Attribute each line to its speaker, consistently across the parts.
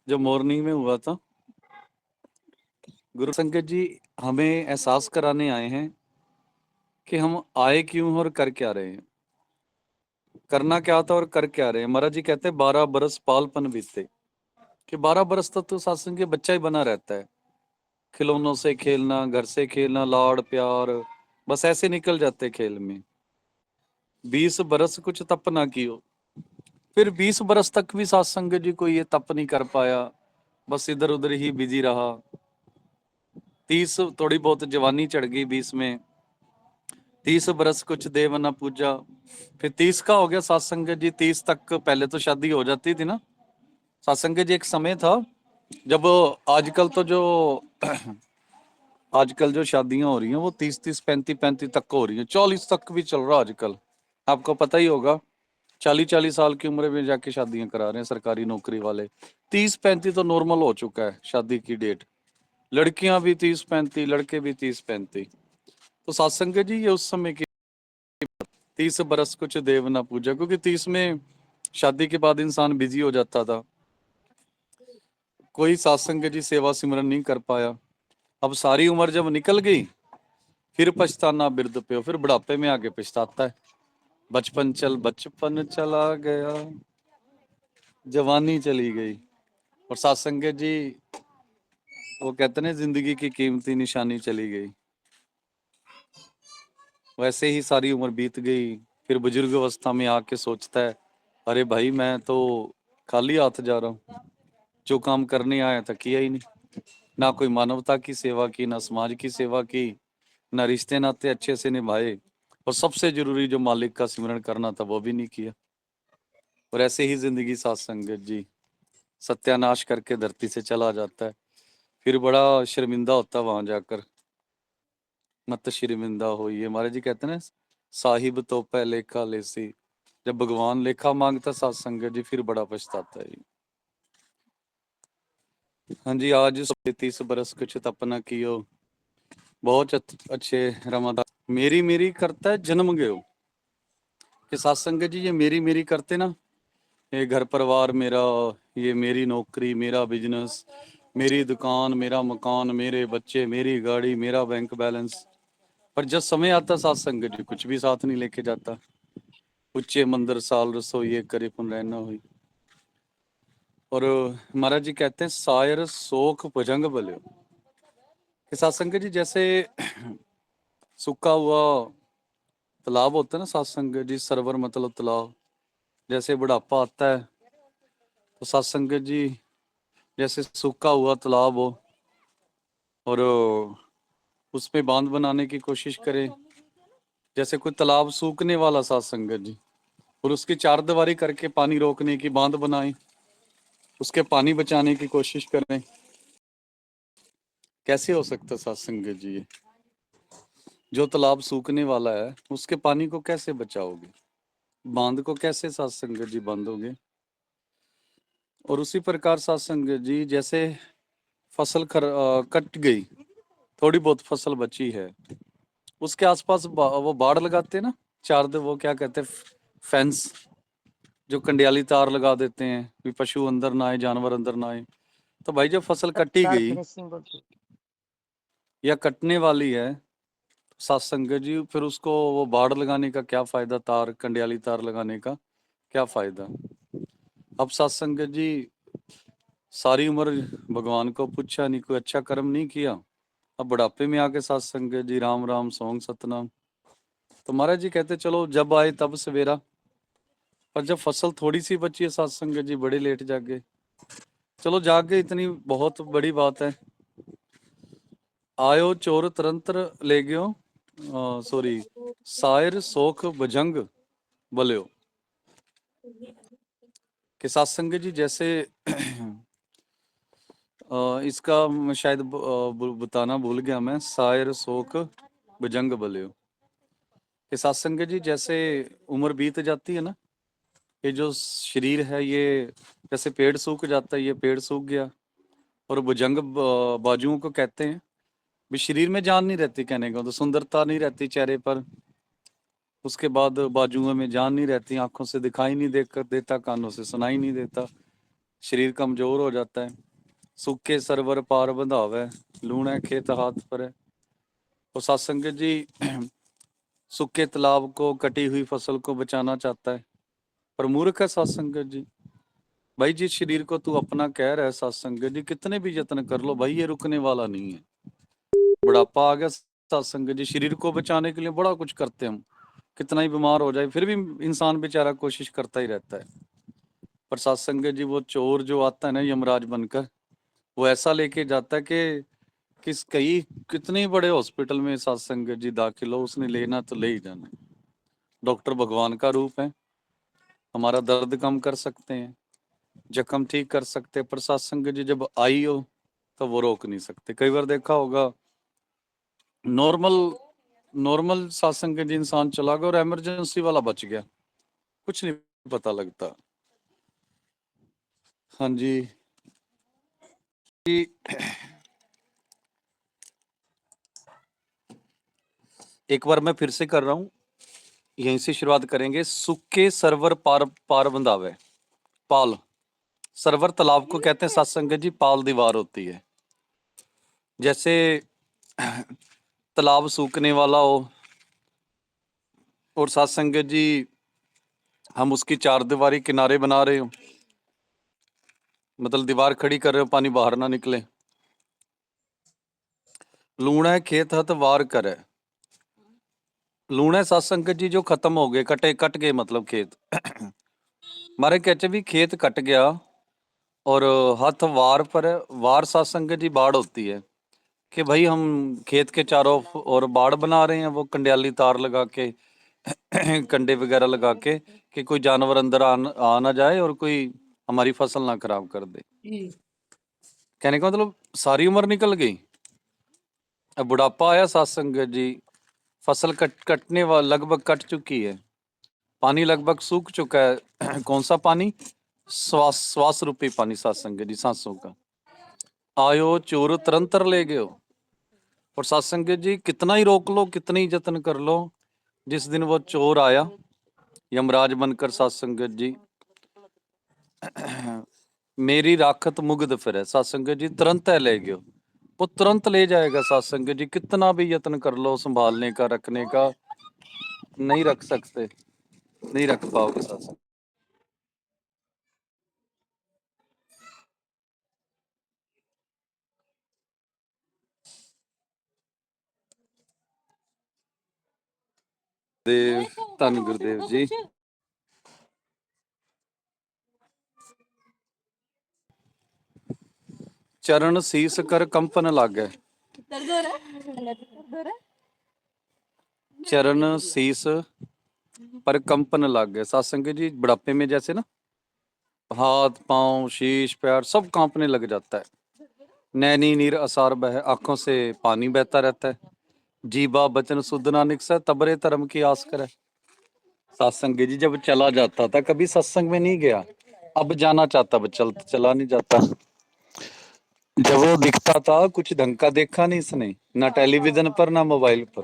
Speaker 1: जो मॉर्निंग में हुआ था। गुरु संगत जी हमें एहसास कराने आए हैं कि हम आए क्यों और कर क्या रहे हैं, करना क्या था और कर क्या रहे हैं। महाराज जी कहते हैं 12 बरस पालपन बीते, कि 12 बरस तक तो सत्संग के बच्चा ही बना रहता है। खिलौनों से खेलना, घर से खेलना, लाड़ प्यार, बस ऐसे निकल जाते खेल में। 20 बरस कुछ तप ना कियो, फिर 20 बरस तक भी सत्संग जी कोई ये तप नहीं कर पाया, बस इधर उधर ही बिजी रहा। 30 थोड़ी बहुत जवानी चढ़ गई 20 में, 30 बरस कुछ देव ना पूजा, फिर 30 का हो गया सत्संग जी। 30 तक पहले तो शादी हो जाती थी ना सत्संग जी। एक समय था जब आजकल तो जो आजकल जो शादियां हो रही हैं वो 30-30, 35-35 तक हो रही हैं, 40 तक भी चल रहा आजकल। आपको पता ही होगा, 40-40 साल की उम्र में जाके शादियां करा रहे हैं सरकारी नौकरी वाले। 30-35 तो नॉर्मल हो चुका है शादी की डेट। लड़कियां भी 30-35, लड़के भी 30-35। तो सत्संग जी ये उस समय की 30 बरस कुछ देव ना पूजा, क्योंकि 30 में शादी के बाद इंसान बिजी हो जाता था, कोई सत्संग जी सेवा सिमरन नहीं कर पाया। अब सारी उम्र जब निकल गई, फिर पछताना बिरद पे हो, फिर बुढ़ापे में आके पछताता है। बचपन चला गया, जवानी चली गई। और सत्संग जी वो कहते हैं जिंदगी की कीमती निशानी चली गई। वैसे ही सारी उम्र बीत गई, फिर बुजुर्ग अवस्था में आके सोचता है, अरे भाई मैं तो खाली हाथ जा रहा हूँ, जो काम करने आया था किया ही नहीं। ना कोई मानवता की सेवा की, ना समाज की सेवा की, ना रिश्ते नाते अच्छे से निभाए, और सबसे जरूरी जो मालिक का सिमरन करना था वो भी नहीं किया। और ऐसे ही जिंदगी सत्संगत जी सत्यानाश करके धरती से चला जाता है। फिर बड़ा शर्मिंदा होता है वहां जाकर। मत शर्मिंदा होइए, महाराज जी कहते हैं ना, साहिब तो पह लेखा लेसी। जब भगवान लेखा मांगता सत्संगत जी फिर बड़ा पछताता है। हाँ जी, आज 30 बरस कुछ तपना कियो, बहुत अच्छे रमादास मेरी मेरी करता है जन्म गयो। कि सत्संग जी ये मेरी मेरी करते ना, ये घर परिवार मेरा, ये मेरी नौकरी, मेरा बिजनेस, मेरी दुकान, मेरा मकान, मेरे बच्चे, मेरी गाड़ी, मेरा बैंक बैलेंस। पर जब समय आता सत्संग जी कुछ भी साथ नहीं लेके जाता। उच्चे मंदिर साल रसोई करे पुन रहना हुई। और महाराज जी कहते हैं सायर सोख भुजंग बल्यो। कि सत्संग जी जैसे सूखा हुआ तालाब होता है ना सत्संग जी, सरवर मतलब तालाब, जैसे बुढ़ापा आता है तो सत्संग जी जैसे सूखा हुआ तालाब हो और उसमें बांध बनाने की कोशिश करे। जैसे कोई तालाब सूखने वाला सत्संग जी, और उसकी चार दीवारी करके पानी रोकने की बांध बनाए, उसके पानी बचाने की कोशिश करें। कैसे हो सकता सत्संग जी ये? जो तालाब सूखने वाला है उसके पानी को कैसे बचाओगे? बांध को कैसे सत्संग जी बांधोगे? और उसी प्रकार सत्संग जी जैसे फसल कट गई, थोड़ी बहुत फसल बची है, उसके आसपास वो बाड़ लगाते हैं ना, वो क्या कहते हैं, फेंस, जो कंडियाली तार लगा देते हैं कि पशु अंदर ना आए, जानवर अंदर ना आए। तो भाई जब फसल कटी गई या कटने वाली है सत्संग जी, फिर उसको वो बाड़ लगाने का क्या फायदा, तार कंडियाली तार लगाने का क्या फायदा? अब सत्संग जी सारी उम्र भगवान को पूछा नहीं, कोई अच्छा कर्म नहीं किया, अब बुढ़ापे में आके सत्संग जी राम राम सोंग सतनाम। तो महाराज जी कहते चलो जब आए तब सवेरा, पर जब फसल थोड़ी सी बची है सत्संग जी बड़े लेट जागे। चलो जागे इतनी बहुत बड़ी बात है। आयो चोर तरंत्र ले गयो, सॉरी, सायर सोख भुजंग बल्यो। कि सत्संग जी जैसे इसका मैं शायद बताना भूल गया मैं, सायर सोख भुजंग बल्यो। कि सत्संग जी जैसे उम्र बीत जाती है ना, ये जो शरीर है ये जैसे पेड़ सूख जाता है, ये पेड़ सूख गया। और भुजंग बाजुओं को कहते हैं, भी शरीर में जान नहीं रहती, कहने को तो सुंदरता नहीं रहती चेहरे पर, उसके बाद बाजुओं में जान नहीं रहती, आंखों से दिखाई नहीं देता, कानों से सुनाई नहीं देता। शरीर कमजोर हो जाता है। सूखे सरवर पार बंधावे, लूणे खेत हाथ पर है। और सत्संग जी सूखे तालाब को, कटी हुई फसल को बचाना चाहता है, पर मूर्ख है सत्संग जी। भाई जिस शरीर को तू अपना कह रहा है सत्संग जी, कितने भी यत्न कर लो भाई, ये रुकने वाला नहीं है। बुढ़ापा आ गया सत्संग जी, शरीर को बचाने के लिए बड़ा कुछ करते हम, कितना ही बीमार हो जाए फिर भी इंसान बेचारा कोशिश करता ही रहता है। पर सत्संग जी वो चोर जो आता है ना यमराज बनकर, वो ऐसा लेके जाता है कि कई कितने बड़े हॉस्पिटल में सत्संग जी दाखिल हो, उसने लेना तो ले ही जाना। डॉक्टर भगवान का रूप है, हमारा दर्द कम कर सकते हैं, जख्म ठीक कर सकते हैं, पर सत्संग जी जब आई हो तो वो रोक नहीं सकते। कई बार देखा होगा नॉर्मल नॉर्मल सत्संग जी इंसान चला गया और इमरजेंसी वाला बच गया, कुछ नहीं पता लगता। हाँ जी, एक बार मैं फिर से कर रहा हूं, यहीं से शुरुआत करेंगे। सूखे सरवर पार पार बंधावे, पाल सरवर तालाब को कहते हैं सत्संग जी, पाल दीवार होती है। जैसे तालाब सूखने वाला हो और सत्संग जी हम उसकी चार दीवारी किनारे बना रहे हो, मतलब दीवार खड़ी कर रहे हो, पानी बाहर ना निकले। लूणा खेत हथ वार करे, लूणे सत्संग जी जो खत्म हो गए, कट गए, मतलब खेत मारे कहते भी खेत कट गया और हथ वार पर, वार सत्संग जी बाढ़ होती है कि भाई हम खेत के चारों और बाढ़ बना रहे हैं, वो कंडियाली तार लगा के कंडे वगैरह लगा के कि कोई जानवर अंदर आ ना जाए और कोई हमारी फसल ना खराब कर दे। कहने का मतलब सारी उम्र निकल गई, अब बुढ़ापा आया सत्संग जी, फसल कटने वाला लगभग कट चुकी है, पानी लगभग सूख चुका है। कौन सा पानी? श्वास रूपी पानी सत्संग जी, सांसों का। आयो चोर तरंतर ले गयो, और सत्संग जी कितना ही रोक लो, कितनी ही जतन कर लो, जिस दिन वो चोर आया यमराज बनकर सत्संग जी, मेरी राखत मुग्ध फिरे, सत्संग जी तुरंत है ले गयो, वो तुरंत ले जाएगा सत्संग जी, कितना भी यत्न कर लो संभालने का, रखने का, नहीं रख सकते, नहीं रख पाओगे सत्संग। देव धन गुरुदेव जी। चरण शीस कर कंपन लागे, चरण शीस पर कंपन लग गए सत्संग जी। बुढ़ापे में जैसे ना हाथ पांव शीश पैर सब कांपने लग जाता है, नैनी नीर असार बह, आंखों से पानी बहता रहता है, जीवा बचन शुद्ध ना निकसा, तबरे धर्म की आस करे। सत्संग जी जब चला जाता था, कभी सत्संग में नहीं गया, अब जाना चाहता, अब चला नहीं जाता। जब वो दिखता था कुछ ढंग का देखा नहीं इसने, ना टेलीविजन पर ना मोबाइल पर।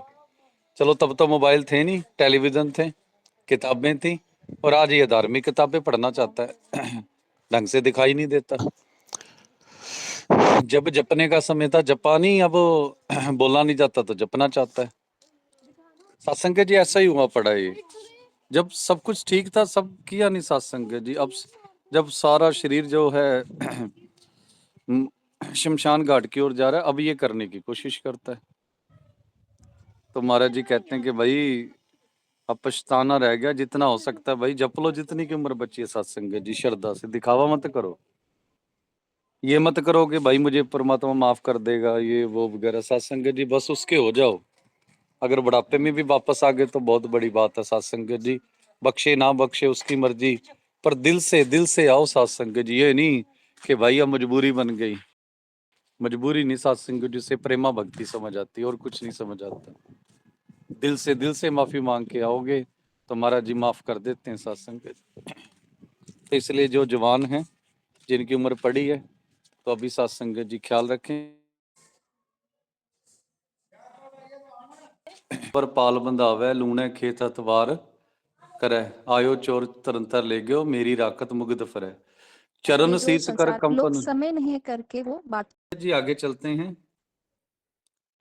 Speaker 1: चलो तब तो मोबाइल थे नहीं, टेलीविजन थे, किताबें थी, और आज ये धार्मिक किताबें पढ़ना चाहता है, ढंग से दिखाई नहीं देता। जब जपने का समय था जपा नहीं, अब बोलना नहीं जाता तो जपना चाहता है। सत्संग जी ऐसा ही हुआ पड़ा है, जब सब कुछ ठीक था सब किया नहीं सत्संग जी, अब जब सारा शरीर जो है शमशान घाट की ओर जा रहा है, अब ये करने की कोशिश करता है। तो महाराज जी कहते हैं कि भाई अब पछताना रह गया, जितना हो सकता है भाई जप लो, जितनी की उम्र बची है सत्संग जी, श्रद्धा से, दिखावा मत करो, ये मत करो कि भाई मुझे परमात्मा माफ कर देगा ये वो वगैरह। सत्संग जी बस उसके हो जाओ, अगर बुढ़ापे में भी वापस आ गए तो बहुत बड़ी बात है। सत्संग जी बख्शे ना बख्शे उसकी मर्जी, पर दिल से आओ सत्संग जी, ये नहीं कि भाई अब मजबूरी बन गई, मजबूरी नहीं, सत्संग जी से प्रेमा भक्ति समझ आती है और कुछ नहीं समझ आता। दिल से माफी मांग के आओगे तो महाराज जी माफ कर देते हैं सत्संग जी। तो इसलिए जो जवान हैं जिनकी उम्र पड़ी है तो अभी सत्संग जी ख्याल रखें। पर पाल बंधावे, लूणे खेत अतवार करे, आयो चोर तरंतर ले गयो, मेरी राकत मुग्ध फरे। चरण
Speaker 2: ये जो
Speaker 1: शीर्ष कर
Speaker 2: संसार लोग
Speaker 1: कंपन।
Speaker 2: समय नहीं करके वो बात।
Speaker 1: जी आगे चलते हैं।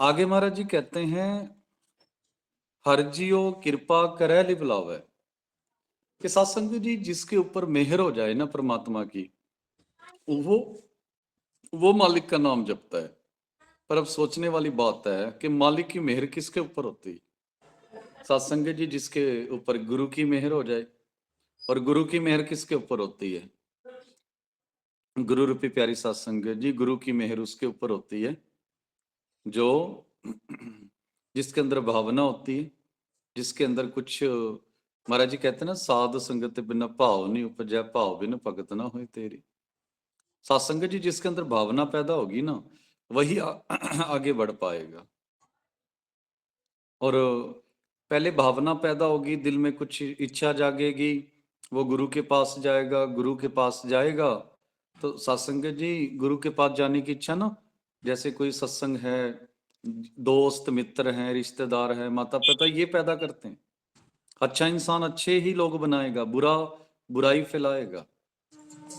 Speaker 1: आगे महाराज जी कहते हैं, हर जियो कृपा करे लि बुलावे, कि सत्संग जी जिसके ऊपर मेहर हो जाए ना परमात्मा की, वो मालिक का नाम जपता है। पर अब सोचने वाली बात है कि मालिक की मेहर किसके ऊपर होती है? सत्संग जी जिसके ऊपर गुरु की मेहर हो जाए। और गुरु की मेहर किसके ऊपर होती है? गुरु रूपी प्यारी सत्संग जी, गुरु की मेहर उसके ऊपर होती है जो जिसके अंदर भावना होती है, जिसके अंदर कुछ, महाराज जी कहते हैं ना, साध संगत बिना भाव नहीं उपजै, भाव बिन भगत ना होए तेरी। सत्संग जी जिसके अंदर भावना पैदा होगी ना, वही आगे बढ़ पाएगा। और पहले भावना पैदा होगी, दिल में कुछ इच्छा जागेगी, वो गुरु के पास जाएगा। गुरु के पास जाएगा तो सत्संग जी गुरु के पास जाने की इच्छा ना, जैसे कोई सत्संग है, दोस्त मित्र हैं, रिश्तेदार हैं, माता पिता, ये पैदा करते हैं। अच्छा इंसान अच्छे ही लोग बनाएगा, बुरा बुराई फैलाएगा।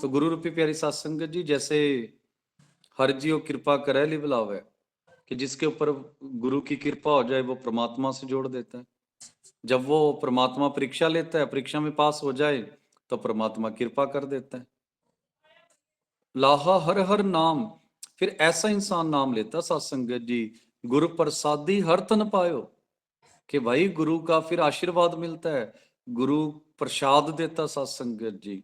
Speaker 1: तो गुरु रूपी प्यारी सत्संग जी जैसे हर जियो कृपा करे लि बुलावे, कि जिसके ऊपर गुरु की कृपा हो जाए वो परमात्मा से जोड़ देता है। जब वो परमात्मा परीक्षा लेता है, परीक्षा में पास हो जाए तो परमात्मा कृपा कर देता है। लाहा हर हर नाम, फिर ऐसा इंसान नाम लेता सत्संगत जी, गुरु प्रसादी हर तन पायो, कि भाई गुरु का फिर आशीर्वाद मिलता है, गुरु प्रसाद देता सत्संगत जी।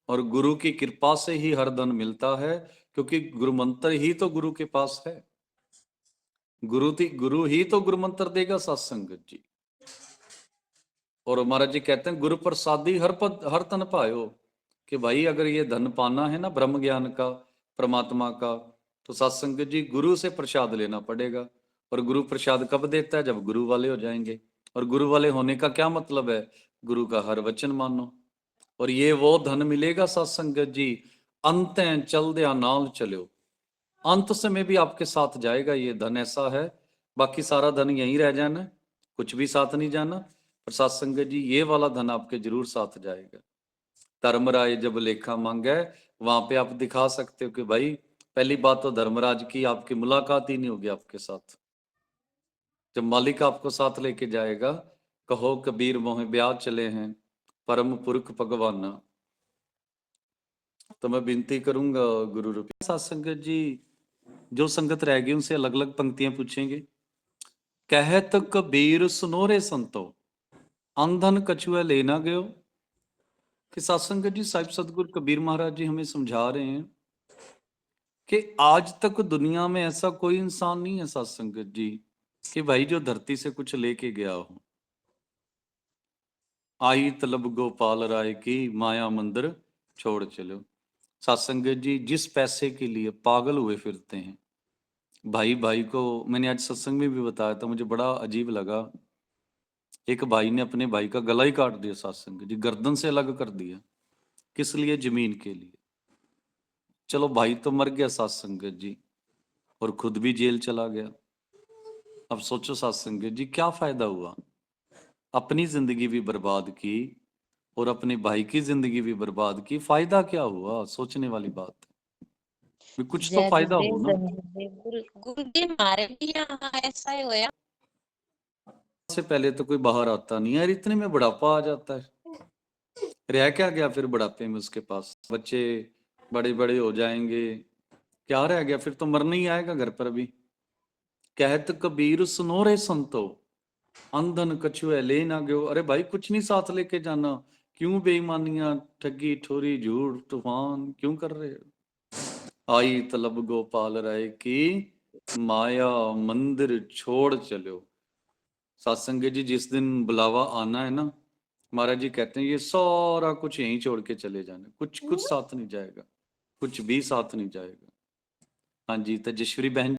Speaker 1: और गुरु की कृपा से ही हर धन मिलता है, क्योंकि गुरु मंत्र ही तो गुरु के पास है। गुरु ही तो गुरु मंत्र देगा सत्संगत जी। और महाराज जी कहते हैं, गुरु प्रसादी हर तन पायो, कि भाई अगर ये धन पाना है ना ब्रह्म ज्ञान का, परमात्मा का, तो सत्संग जी गुरु से प्रसाद लेना पड़ेगा। और गुरु प्रसाद कब देता है? जब गुरु वाले हो जाएंगे। और गुरु वाले होने का क्या मतलब है? गुरु का हर वचन मानो। और ये वो धन मिलेगा सत्संगत जी, अंत चल दिया नाल चलो, अंत समय भी आपके साथ जाएगा ये धन। ऐसा है, बाकी सारा धन यहीं रह जाना, कुछ भी साथ नहीं जाना, पर सत्संग जी ये वाला धन आपके जरूर साथ जाएगा। धर्मराय जब लेखा मांगे, वहां पे आप दिखा सकते हो कि भाई पहली बात तो धर्मराज की आपकी मुलाकात ही नहीं होगी आपके साथ। जब मालिक आपको साथ लेके जाएगा, कहो कबीर मोह ब्याह चले हैं परम पुरख भगवाना। तो मैं विनती करूंगा गुरु रूपी सत्संगत जी, जो संगत रह गई उनसे अलग अलग पंक्तियां पूछेंगे। कहत कबीर सुनोरे संतो, अंधन कछुआ लेना गयो। कि सत्संगत जी साहिब सतगुरु कबीर महाराज जी हमें समझा रहे हैं कि आज तक दुनिया में ऐसा कोई इंसान नहीं है सत्संगत जी, कि भाई जो धरती से कुछ लेके गया हो। आई तलब गोपाल राय की, माया मंदिर छोड़ चलो। सत्संगत जी जिस पैसे के लिए पागल हुए फिरते हैं, भाई भाई को, मैंने आज सत्संग में भी बताया था, मुझे बड़ा अजीब लगा। एक भाई ने अपने भाई का गला ही काट दिया, सत्संग जी गर्दन से अलग कर दिया। किस लिए? जमीन के लिए। चलो भाई तो मर गया सत्संग जी, और खुद भी जेल चला गया। अब सोचो सत्संग जी क्या फायदा हुआ? अपनी जिंदगी भी बर्बाद की और अपने भाई की जिंदगी भी बर्बाद की, फायदा क्या हुआ? सोचने वाली बात है, कुछ तो
Speaker 3: जय
Speaker 1: फायदा हो
Speaker 3: गुरुदेव,
Speaker 1: ना।
Speaker 3: गुरुदेव हमारे भी यहाँ ऐसा ही होया।
Speaker 1: से पहले तो कोई बाहर आता नहीं है यार, इतने में बुढ़ापा आ जाता है। रह क्या गया फिर बुढ़ापे में? उसके पास बच्चे बड़े बड़े हो जाएंगे, क्या रह गया फिर? तो मरना ही आएगा घर पर भी। कहत कबीर सुनो रे संतो, अंधन कछुए ले ना गयो। अरे भाई कुछ नहीं साथ लेके जाना, क्यों बेईमानियां, ठगी ठोरी झूठ तूफान क्यों कर रहे हो? आई तलब गोपाल राय की, माया मंदिर छोड़ चलो। सत्संग जी जिस दिन बुलावा आना है ना, महाराज जी कहते हैं ये सारा कुछ यहीं छोड़ के चले जाना, कुछ कुछ साथ नहीं जाएगा, कुछ भी साथ नहीं जाएगा। हाँ जी, तेजस्वी बहन